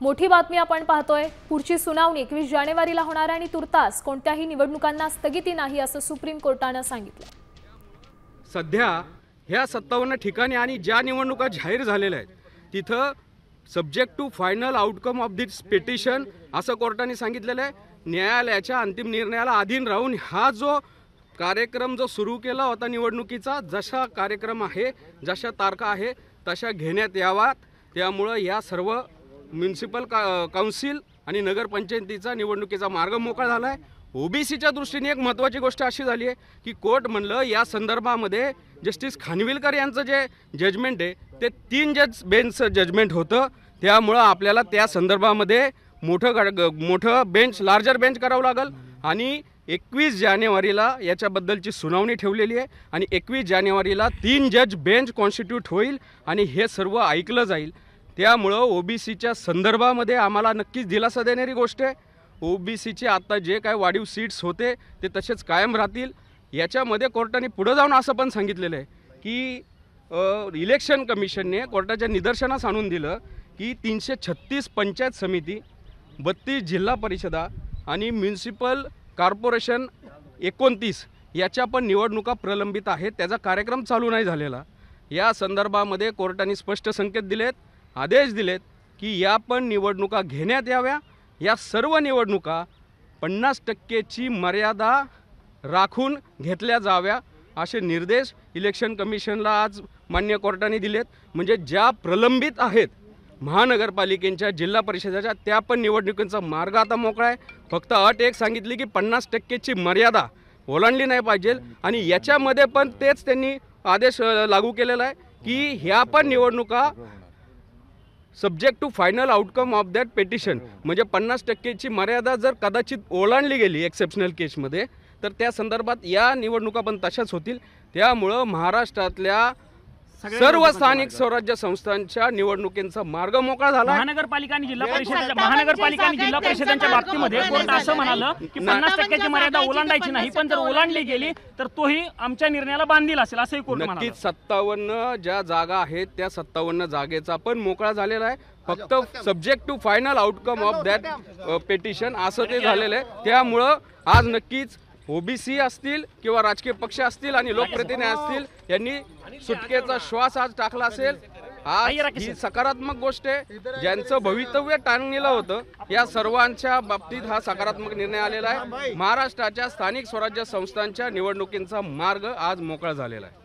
मोठी बातमी आपण पाहतोय। पुढची सुनावणी 21 जानेवारीला होणार आणि तुर्तास कोणत्याही निवडणुकांना स्थगिती नाही असं सुप्रीम कोर्टाने सांगितलं। सध्या ह्या 57 ठिकाणी आणि ज्या निवडणुका जाहीर झालेल्या आहेत तिथं subject to final outcome of this petition असं कोर्टाने सांगितलेलं आहे। न्यायालयाच्या अंतिम निर्णयाला अधीन राहून हा जो कार्यक्रम जो सुरू केला होता निवडणुकीचा, जशा कार्यक्रम आहे, जशा तारखा आहे तशा घेण्यात याव्यात। त्यामुळे या सर्व म्युनिसिपल काउन्सिल आणि नगरपंचायतीचा निवडणुकीचा मार्ग मोकळा झाला आहे। ओबीसीच्या दृष्टीने एक महत्त्वाची गोष्ट अशी झाली आहे की कोर्ट म्हणलं या संदर्भामध्ये जस्टिस खानविलकर यांचं जे जजमेंट आहे ते 3 जज बेंचचं जजमेंट होतं। त्यामुळे आपल्याला त्या संदर्भामध्ये मोठं बेंच, लार्जर बेंच करावं लागेल आणि 21 जानेवारीला याच्याबद्दलची सुनावणी ठेवलेली आहे आणि 21 जानेवारीला 3 जज बेंच कॉन्स्टिट्यूट होईल आणि हे सर्व ऐकलं जाईल। त्यामुळे ओबीसीच्या संदर्भामध्ये आम्हाला नक्कीच दिलासा देणारी गोष्ट आहे। ओबीसीचे आता जे काय वाढीव सीट्स होते ते तसेच कायम राहतील। याच्यामध्ये कोर्टाने पुढे जाऊन असं पण सांगितलेलं आहे की इलेक्शन कमिशनने कोर्टाच्या निदर्शनास आणून दिलं की 336 पंचायत समिती, 32 जिल्हा परिषदा आणि म्युनिसिपल कॉर्पोरेशन 29 याच्या पण निवडणुका प्रलंबित आहेत, त्याचा कार्यक्रम चालू नाही झालेला। या संदर्भामध्ये कोर्टाने स्पष्ट संकेत दिलेत, आदेश दिलेत की या पण निवडणुका घेण्यात याव्या। या सर्व निवडणुका 50% मर्यादा राखून घेतल्या जाव्या असे निर्देश इलेक्शन कमिशनला आज मान्य कोर्टाने दिलेत। म्हणजे ज्या प्रलंबित आहेत महानगरपालिकेच्या, जिल्हा परिषदेच्या, त्या पण निवडणुकीचा मार्ग आता मोकळा आहे। फक्त अट एक सांगितली की 50%ची मर्यादा ओलांडली नाही पाहिजे आणि याच्यामध्ये पण तेच त्यांनी आदेश लागू केलेला आहे की ह्या पण निवडणुका subject to final outcome of that petition, म्हणजे 50%ची मर्यादा जर कदाचित ओलांडली गेली एक्सेप्शनल केसमध्ये तर त्या संदर्भात या निवडणुका पण तशाच होतील। त्यामुळे महाराष्ट्रातल्या सर्व स्थानिक स्वराज्य संस्थांच्या निवडणुकींचा मार्ग मोकळा झाला। महानगरपालिका आणि जिल्हा परिषदांच्या बाबतीमध्ये कोर्ट असं म्हणालं की 50%ची मर्यादा ओलांडायची नाही, पण जर ओलांडली गेली तर तोही आमच्या निर्णयाला बांधील असेल असंही कोर्ट म्हणाला। नक्कीच 57 ज्या जागा आहेत त्या 57 जागेचा पण मोकळा झालेला आहे। फक्त subject to final outcome of that petition असं ते झालेलं आहे। त्यामुळं आज नक्कीच ओबीसी असतील किंवा राजकीय पक्ष असतील आणि लोकप्रतिनिधी असतील यांनी सुटकेचा श्वास आज टाकला असेल। आज ही सकारात्मक गोष्ट आहे। ज्यांचं भवितव्य टाळलेलं होतं या सर्वांच्या बाबतीत हा सकारात्मक निर्णय आलेला आहे। महाराष्ट्राच्या स्थानिक स्वराज्य संस्थांच्या निवडणुकींचा मार्ग आज मोकळा झालेला आहे।